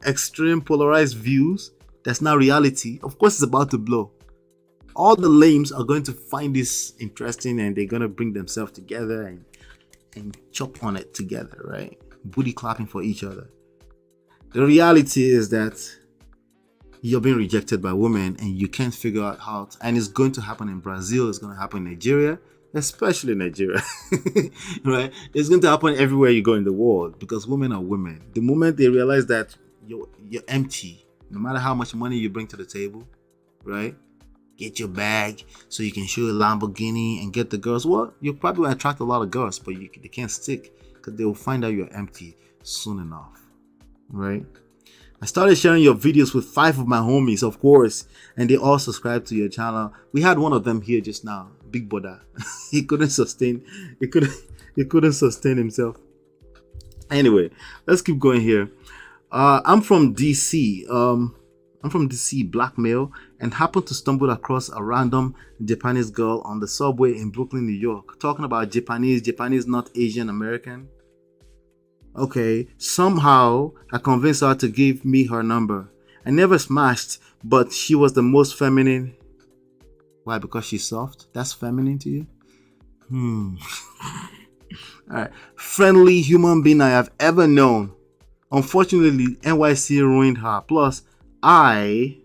extreme polarized views. That's not reality. Of course it's about to blow. All the lames are going to find this interesting and they're going to bring themselves together and chop on it together, right? Booty clapping for each other. The reality is that you're being rejected by women and you can't figure out how to, and it's going to happen in Brazil, it's going to happen in Nigeria, especially Nigeria. Right? It's going to happen everywhere you go in the world because women are women. The moment they realize that you're empty, no matter how much money you bring to the table, right? Get your bag so you can show a Lamborghini and get the girls. Well, you'll probably attract a lot of girls, but they can't stick because they will find out you're empty soon enough, right? I started sharing your videos with 5 of my homies, of course, and they all subscribed to your channel. We had one of them here just now, Big Brother. He couldn't sustain himself. Anyway, let's keep going here. I'm from DC. I'm from DC, black male, and happened to stumble across a random Japanese girl on the subway in Brooklyn, New York, talking about Japanese, not Asian American. Okay, somehow I convinced her to give me her number. I never smashed, but she was the most feminine. Why? Because she's soft? That's feminine to you? Alright. Friendly human being I have ever known. Unfortunately, NYC ruined her. Plus, I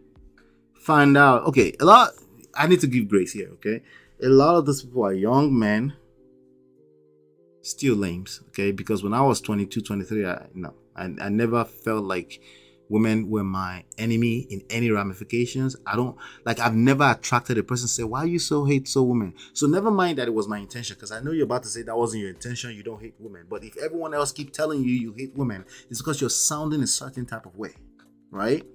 find out, okay, I need to give grace here, okay? A lot of these people are young men, still lames, okay? Because when I was 22, 23, I never felt like women were my enemy in any ramifications. I've never attracted a person to say, why you so hate so women? So never mind that it was my intention, because I know you're about to say that wasn't your intention, you don't hate women. But if everyone else keep telling you hate women, it's because you're sounding a certain type of way, right?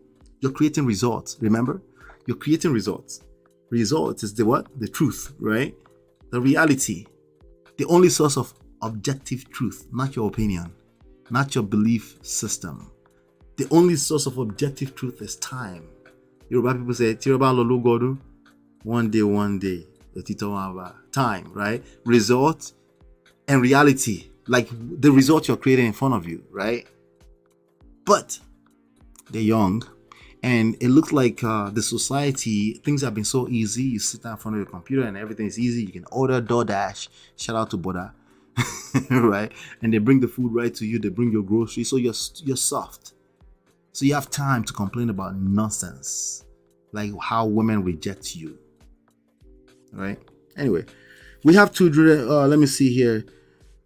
You're creating results, remember? You're creating results. Results is the what? The truth, right? The reality. The only source of objective truth, not your opinion, not your belief system. The only source of objective truth is time. Yoruba people say, Tiroba lolu godu, one day, time, right? Result and reality, like the result you're creating in front of you, right? But they're young, and it looks like the society, things have been so easy. You sit down in front of your computer and everything is easy. You can order DoorDash, shout out to Boda, right? And they bring the food right to you. They bring your groceries, so you're soft. So you have time to complain about nonsense, like how women reject you, right? Anyway, we have two. Let me see here.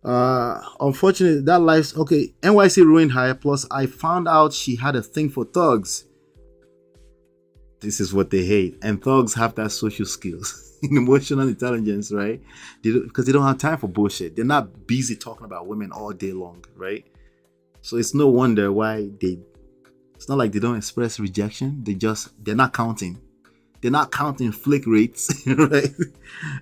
Unfortunately, that life's okay. NYC ruined her. Plus, I found out she had a thing for thugs. This is what they hate, and thugs have that social skills, emotional intelligence, right? Because they don't have time for bullshit. They're not busy talking about women all day long, right? So it's no wonder why it's not like they don't express rejection. They're not counting. They're not counting flake rates, right?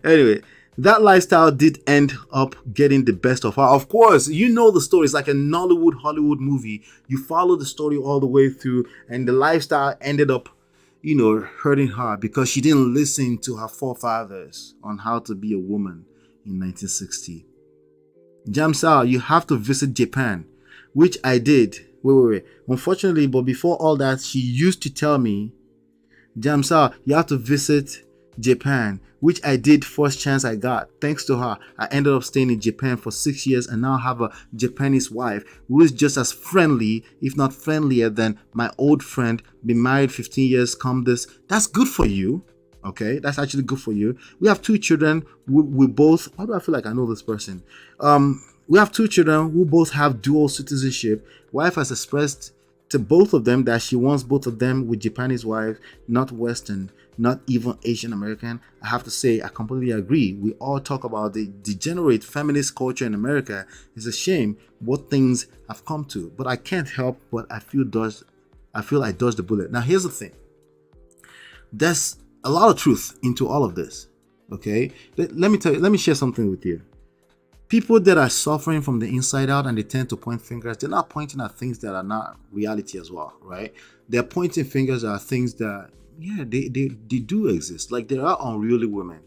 Anyway, that lifestyle did end up getting the best of her. Of course, you know the story. It's like a Nollywood, Hollywood movie. You follow the story all the way through, and the lifestyle ended up, hurting her because she didn't listen to her forefathers on how to be a woman in 1960. Jamsal, you have to visit Japan, which I did. Wait. Unfortunately, but before all that, she used to tell me, Jamsal, you have to visit Japan, which I did first chance I got. Thanks to her, I ended up staying in Japan for 6 years and now have a Japanese wife who is just as friendly, if not friendlier than my old friend. Been married 15 years, come this. That's good for you. Okay, that's actually good for you. We have 2 children. We both, why do I feel like I know this person? We have 2 children who both have dual citizenship. Wife has expressed to both of them that she wants both of them with Japanese wives, not Western, not even Asian American. I have to say, I completely agree. We all talk about the degenerate feminist culture in America. It's a shame what things have come to, but I can't help but I feel I dodged the bullet. Now, here's the thing. There's a lot of truth into all of this. Okay, let me share something with you. People that are suffering from the inside out and they tend to point fingers, they're not pointing at things that are not reality as well, right? They're pointing fingers at things that, yeah, they do exist. Like there are unruly women.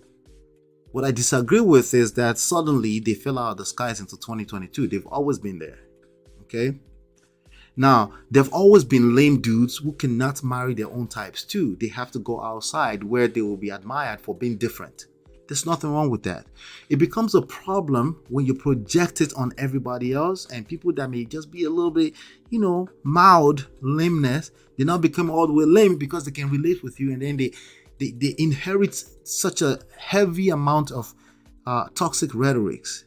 What I disagree with is that suddenly they fell out of the skies into 2022. They've always been there. Okay? Now, they've always been lame dudes who cannot marry their own types too. They have to go outside where they will be admired for being different. There's nothing wrong with that. It becomes a problem when you project it on everybody else, and people that may just be a little bit, mild lameness, they now become all the way lame because they can relate with you, and then they inherit such a heavy amount of toxic rhetorics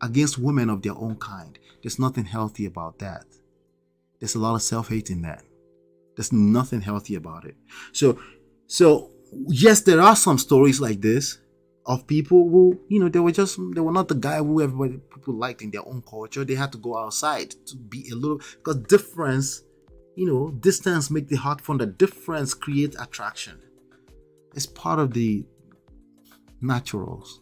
against women of their own kind. There's nothing healthy about that. There's a lot of self-hate in that. There's nothing healthy about it. So yes, there are some stories like this of people who, they were not the guy who people liked in their own culture. They had to go outside to be a little, because difference, distance make the heart fond. The difference create attraction. It's part of the naturals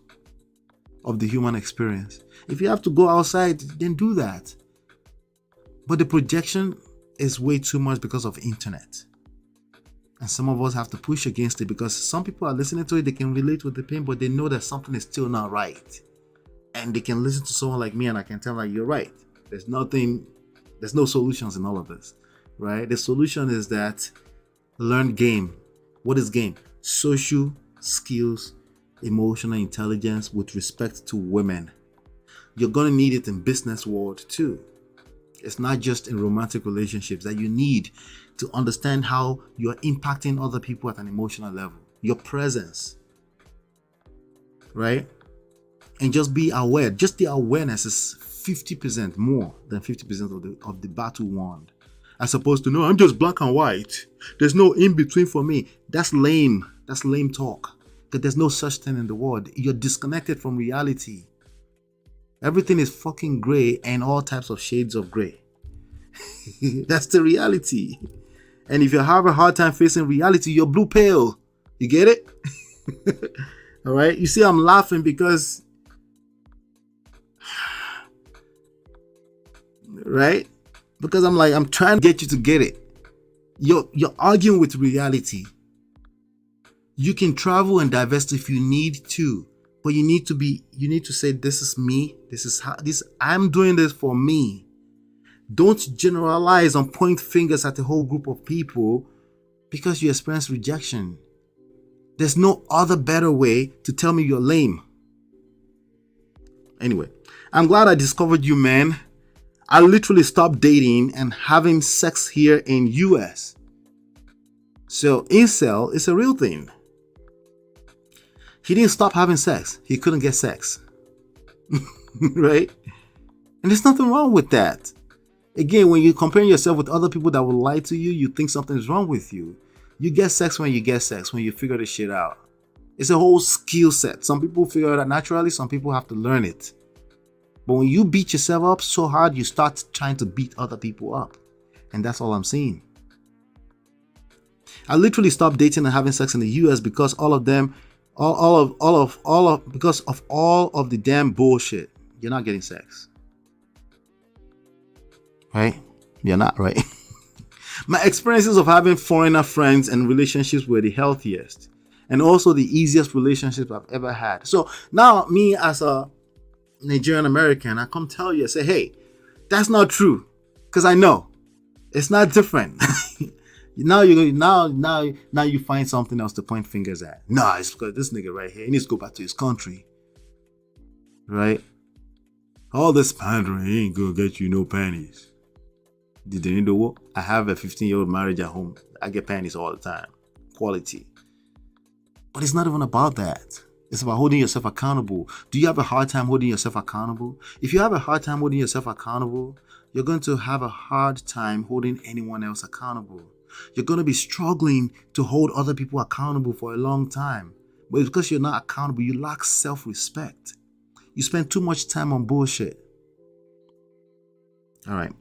of the human experience. If you have to go outside, then do that. But the projection is way too much because of internet. And some of us have to push against it because some people are listening to it, they can relate with the pain, but they know that something is still not right. And they can listen to someone like me and I can tell them, you're right. There's no solutions in all of this, right? The solution is that learn game. What is game? Social skills, emotional intelligence with respect to women. You're going to need it in business world too. It's not just in romantic relationships that you need to understand how you're impacting other people at an emotional level. Your presence, right? And just be aware. Just the awareness is 50% more than 50% of the battle won. As opposed to, no, I'm just black and white. There's no in between for me. That's lame. That's lame talk. Because there's no such thing in the world. You're disconnected from reality. Everything is fucking gray and all types of shades of gray. That's the reality. And if you have a hard time facing reality, you're blue pale. You get it? All right. You see, I'm laughing because, right? Because I'm trying to get you to get it. You're arguing with reality. You can travel and divest if you need to, but you need to say, this is me. I'm doing this for me. Don't generalize and point fingers at a whole group of people because you experience rejection. There's no other better way to tell me you're lame. Anyway, I'm glad I discovered you, man. I literally stopped dating and having sex here in US. So incel is a real thing. He didn't stop having sex. He couldn't get sex. Right? And there's nothing wrong with that. Again, when you're comparing yourself with other people that will lie to you, you think something's wrong with you. You get sex when you get sex, when you figure this shit out. It's a whole skill set. Some people figure it out naturally, some people have to learn it. But when you beat yourself up so hard, you start trying to beat other people up. And that's all I'm saying. I literally stopped dating and having sex in the US because because of all of the damn bullshit. You're not getting sex. Right? You're not, right? My experiences of having foreigner friends and relationships were the healthiest and also the easiest relationships I've ever had. So now me as a Nigerian American, I come tell you, I say, hey, that's not true. Because I know it's not different. Now you find something else to point fingers at. Nah, it's because this nigga right here, he needs to go back to his country. Right? All this pandering ain't gonna get you no panties. Did you know what? I have a 15-year-old marriage at home. I get panties all the time. Quality. But it's not even about that. It's about holding yourself accountable. Do you have a hard time holding yourself accountable? If you have a hard time holding yourself accountable, you're going to have a hard time holding anyone else accountable. You're going to be struggling to hold other people accountable for a long time. But it's because you're not accountable. You lack self-respect. You spend too much time on bullshit. All right.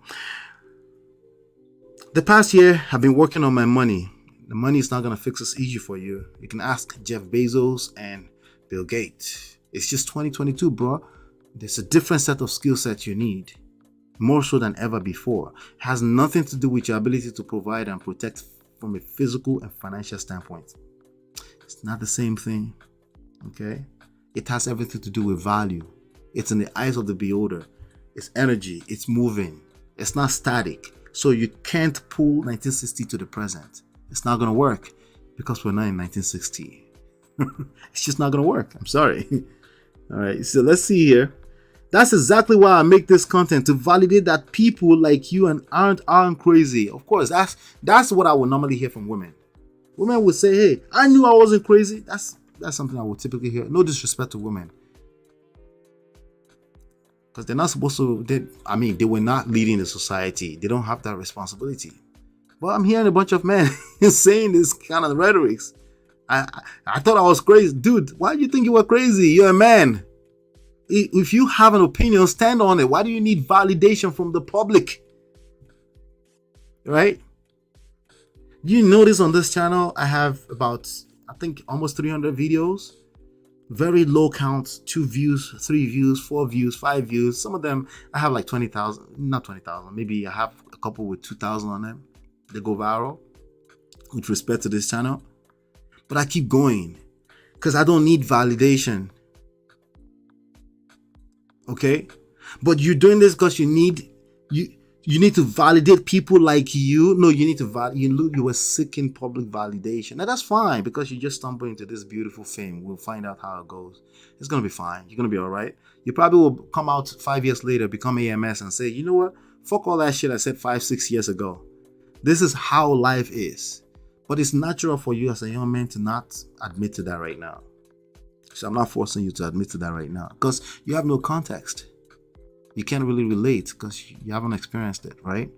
The past year, I've been working on my money. The money is not going to fix this issue for you. You can ask Jeff Bezos and Bill Gates. It's just 2022, bro. There's a different set of skill sets you need. More so than ever before. It has nothing to do with your ability to provide and protect from a physical and financial standpoint. It's not the same thing. Okay? It has everything to do with value. It's in the eyes of the beholder. It's energy. It's moving. It's not static. So you can't pull 1960 to the present. It's not going to work because we're not in 1960. It's just not going to work. I'm sorry. All right. So let's see here. That's exactly why I make this content, to validate that people like you and aren't crazy. Of course, that's what I would normally hear from women. Women would say, "Hey, I knew I wasn't crazy." That's something I would typically hear. No disrespect to women, because they're not supposed to. They were not leading the society. They don't have that responsibility. But I'm hearing a bunch of men saying this kind of rhetorics. I thought I was crazy, dude. Why do you think you were crazy? You're a man. If you have an opinion, stand on it. Why do you need validation from the public? Right? You notice on this channel, I have about, I think, almost 300 videos. Very low count, 2 views, 3 views, 4 views, 5 views. Some of them, I have like 20,000, not 20,000. Maybe I have a couple with 2,000 on them. They go viral with respect to this channel. But I keep going because I don't need validation. Okay? But you're doing this because you need to validate people like you. No, you need to you were seeking public validation. Now that's fine, because you just stumble into this beautiful fame. We'll find out how it goes. It's gonna be fine. You're gonna be all right. You probably will come out 5 years later, become AMS, and say, you know what? Fuck all that shit I said 5-6 years ago. This is how life is. But it's natural for you as a young man to not admit to that right now. So I'm not forcing you to admit to that right now, because you have no context. You can't really relate because you haven't experienced it, right?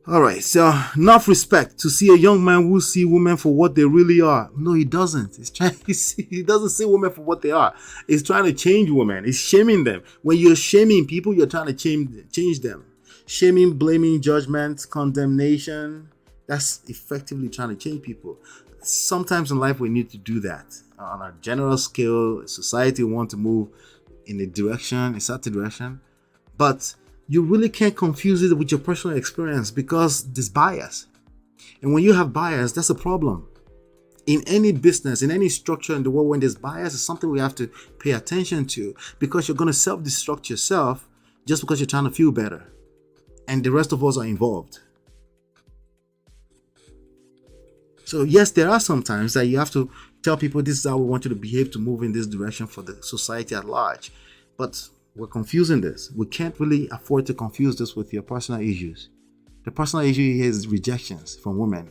All right, so enough respect to see a young man who see women for what they really are. No, he doesn't. He doesn't see women for what they are. He's trying to change women. He's shaming them. When you're shaming people, you're trying to change them. Shaming, blaming, judgment, condemnation. That's effectively trying to change people. Sometimes in life we need to do that. On a general scale, society wants to move in a certain direction, but you really can't confuse it with your personal experience, because there's bias. And when you have bias, that's a problem. In any business, in any structure in the world, when there's bias, it's something we have to pay attention to, because you're going to self-destruct yourself just because you're trying to feel better. And the rest of us are involved. So yes, there are some times that you have to tell people this is how we want you to behave to move in this direction for the society at large. But we're confusing this. We can't really afford to confuse this with your personal issues. The personal issue here is rejections from women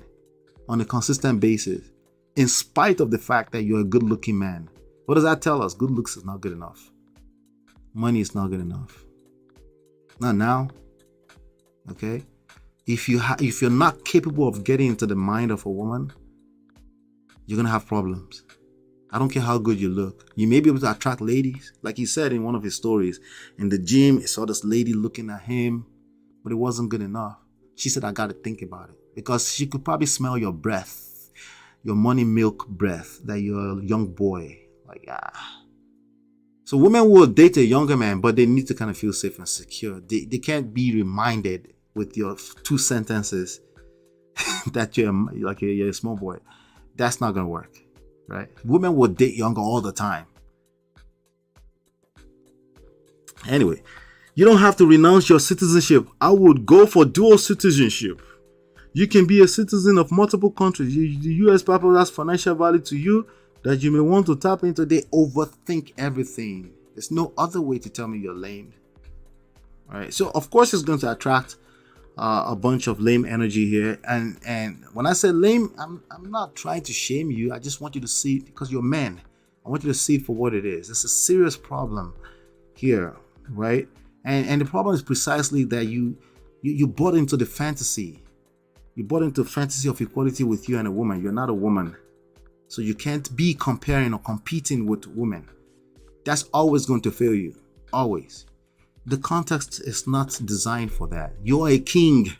on a consistent basis, in spite of the fact that you're a good-looking man. What does that tell us? Good looks is not good enough. Money is not good enough. Not now. Okay? If you're not capable of getting into the mind of a woman, you're going to have problems. I don't care how good you look. You may be able to attract ladies. Like he said in one of his stories, in the gym, he saw this lady looking at him, but it wasn't good enough. She said, I got to think about it. Because she could probably smell your breath, your money milk breath, that you're a young boy. So women will date a younger man, but they need to kind of feel safe and secure. They can't be reminded with your 2 sentences that you're a small boy. That's not going to work, right? Women will date younger all the time. Anyway, you don't have to renounce your citizenship. I would go for dual citizenship. You can be a citizen of multiple countries. The US passport has financial value to you that you may want to tap into. They overthink everything. There's no other way to tell me you're lame. All right. So of course it's going to attract a bunch of lame energy here, and when I say lame, I'm not trying to shame you. I just want you to see it because you're men. I want you to see it for what it is. It's a serious problem here, right? And the problem is precisely that you bought into the fantasy. You bought into the fantasy of equality with you and a woman. You're not a woman, so you can't be comparing or competing with women. That's always going to fail you, always. The context is not designed for that. You're a king.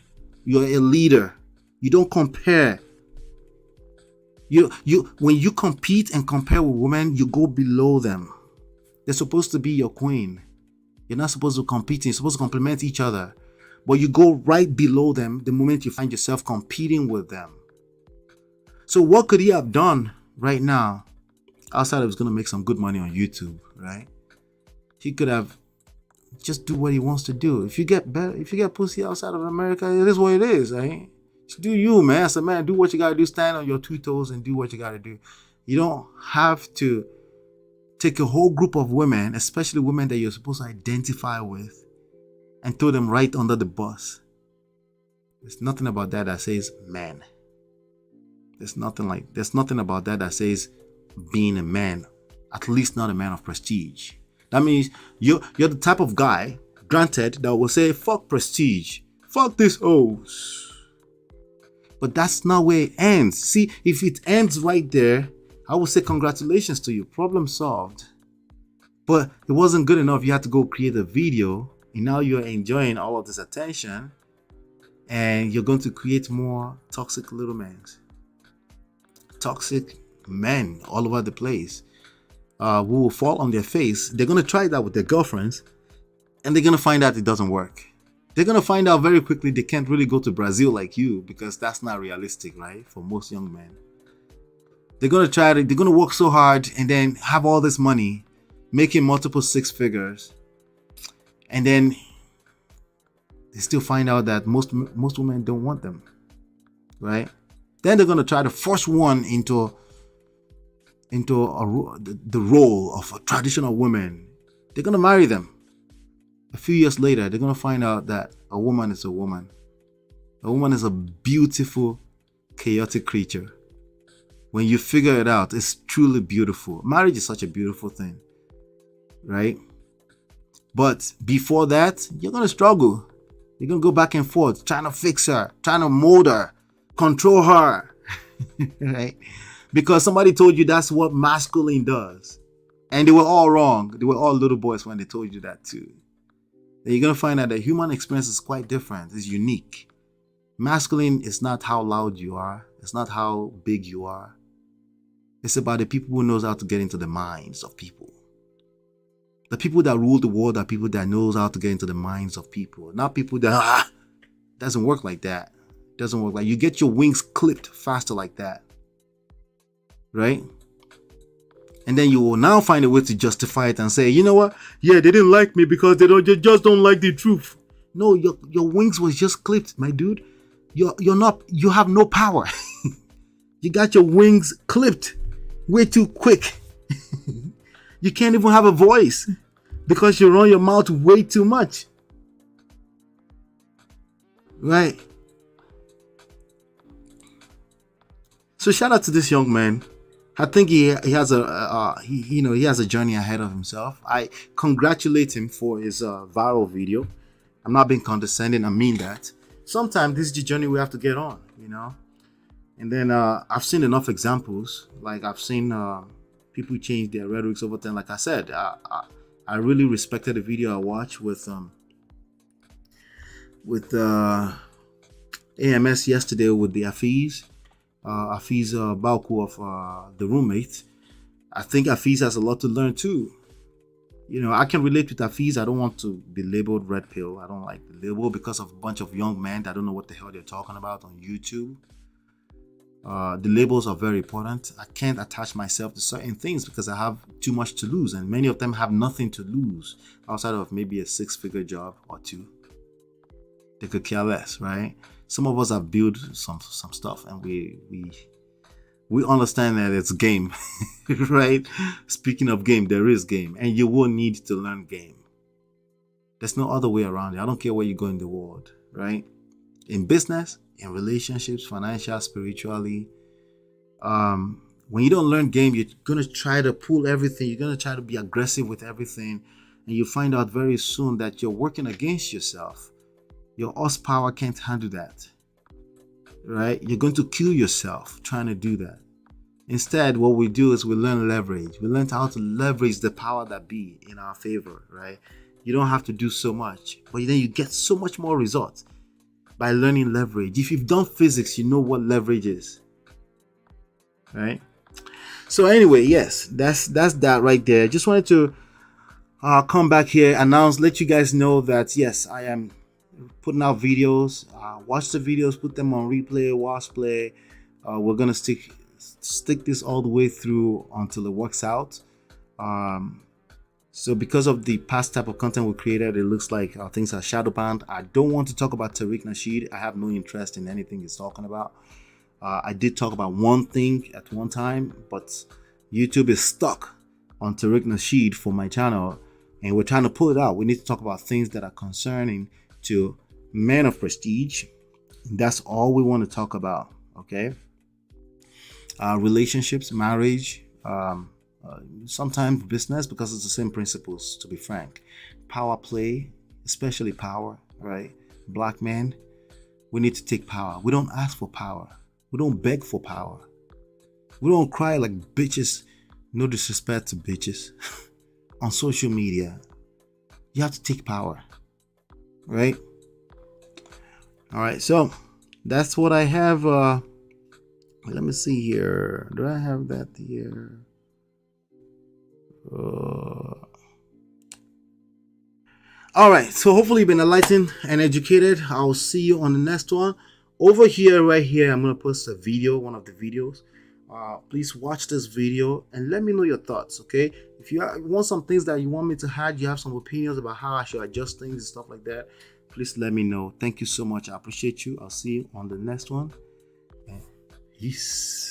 You're a leader. You don't compare. When you compete and compare with women, you go below them. They're supposed to be your queen. You're not supposed to compete. You're supposed to complement each other. But you go right below them the moment you find yourself competing with them. So what could he have done right now outside of he's gonna make some good money on YouTube, right? He could have just do what he wants to do. If you get better, if you get pussy outside of America, it is what it is, right? Just do you, man. As a man, do what you gotta do. Stand on your 2 toes and do what you gotta do. You don't have to take a whole group of women, especially women that you're supposed to identify with, and throw them right under the bus. There's nothing about that says man. There's nothing about that says being a man, at least not a man of prestige. That means you're the type of guy, granted, that will say fuck prestige, fuck this hoes. But that's not where it ends. See, if it ends right there, I would say congratulations to you, problem solved. But it wasn't good enough. You had to go create a video, and now you're enjoying all of this attention, and you're going to create more toxic little men. Toxic men all over the place, who will fall on their face. They're going to try that with their girlfriends, and they're going to find out it doesn't work. They're going to find out very quickly they can't really go to Brazil like you, because that's not realistic, right? For most young men. They're going to work so hard and then have all this money, making multiple 6 figures. And then they still find out that most women don't want them, right? Then they're going to try to force one into the role of a traditional woman. They're going to marry them. A few years later, they're going to find out that a woman is a woman. A woman is a beautiful, chaotic creature. When you figure it out, it's truly beautiful. Marriage is such a beautiful thing, right? But before that, you're going to struggle. You're going to go back and forth, trying to fix her, trying to mold her, control her, right? Because somebody told you that's what masculine does. And they were all wrong. They were all little boys when they told you that too. Then you're going to find out that human experience is quite different. It's unique. Masculine is not how loud you are. It's not how big you are. It's about the people who knows how to get into the minds of people. The people that rule the world are people that knows how to get into the minds of people. Not people that, doesn't work like that. Doesn't work like you get your wings clipped faster like that. Right? And then you will now find a way to justify it and say, you know what? Yeah, they didn't like me because they just don't like the truth. No, your wings was just clipped, my dude. You have no power. You got your wings clipped way too quick. You can't even have a voice because you run your mouth way too much. Right? So shout out to this young man. I think he has a journey ahead of himself. I congratulate him for his viral video. I'm not being condescending. I mean that. Sometimes this is the journey we have to get on, you know. And then I've seen enough examples. Like I've seen people change their rhetorics over time. Like I said, I really respected the video I watched with AMS yesterday with the Afiz Balku of The Roommate. I think Afiz has a lot to learn too. You know, I can relate with Afiz. I don't want to be labeled red pill. I don't like the label because of a bunch of young men that don't know what the hell they're talking about on YouTube. The labels are very important. I can't attach myself to certain things because I have too much to lose, and many of them have nothing to lose outside of maybe a 6-figure job or 2. They could care less, right? Some of us have built some stuff, and we understand that it's game, right? Speaking of game, there is game, and you will need to learn game. There's no other way around it. I don't care where you go in the world, right? In business, in relationships, financial, spiritually. When you don't learn game, you're going to try to pull everything. You're going to try to be aggressive with everything. And you find out very soon that you're working against yourself. Your horsepower can't handle that, right? You're going to kill yourself trying to do that. Instead, what we do is we learn leverage. We learn how to leverage the power that be in our favor, right? You don't have to do so much, but then you get so much more results by learning leverage. If you've done physics, you know what leverage is, right? So anyway, yes, that's that right there. Just wanted to come back here, let you guys know that yes, I am putting out videos. Watch the videos, put them on replay, watch play. We're gonna stick stick this all the way through until it works out. So because of the past type of content we created, it looks like things are shadow banned. I don't want to talk about Tariq Nasheed. I have no interest in anything he's talking about. I did talk about one thing at one time, but YouTube is stuck on Tariq Nasheed for my channel, and we're trying to pull it out. We need to talk about things that are concerning to men of prestige. That's all we want to talk about, okay? Relationships, marriage, sometimes business, because it's the same principles, to be frank. Power play, especially power, right? Black men, we need to take power. We don't ask for power. We don't beg for power. We don't cry like bitches. No disrespect to bitches. On social media, you have to take power, right? All right, so that's what I have. Let me see here. Do I have that here? All right, so hopefully you've been enlightened and educated. I'll see you on the next one. Over here, right here, I'm gonna post a video, one of the videos. Please watch this video and let me know your thoughts, okay? If you want some things that you want me to add, you have some opinions about how I should adjust things and stuff like that, please let me know. Thank you so much. I appreciate you. I'll see you on the next one. And peace.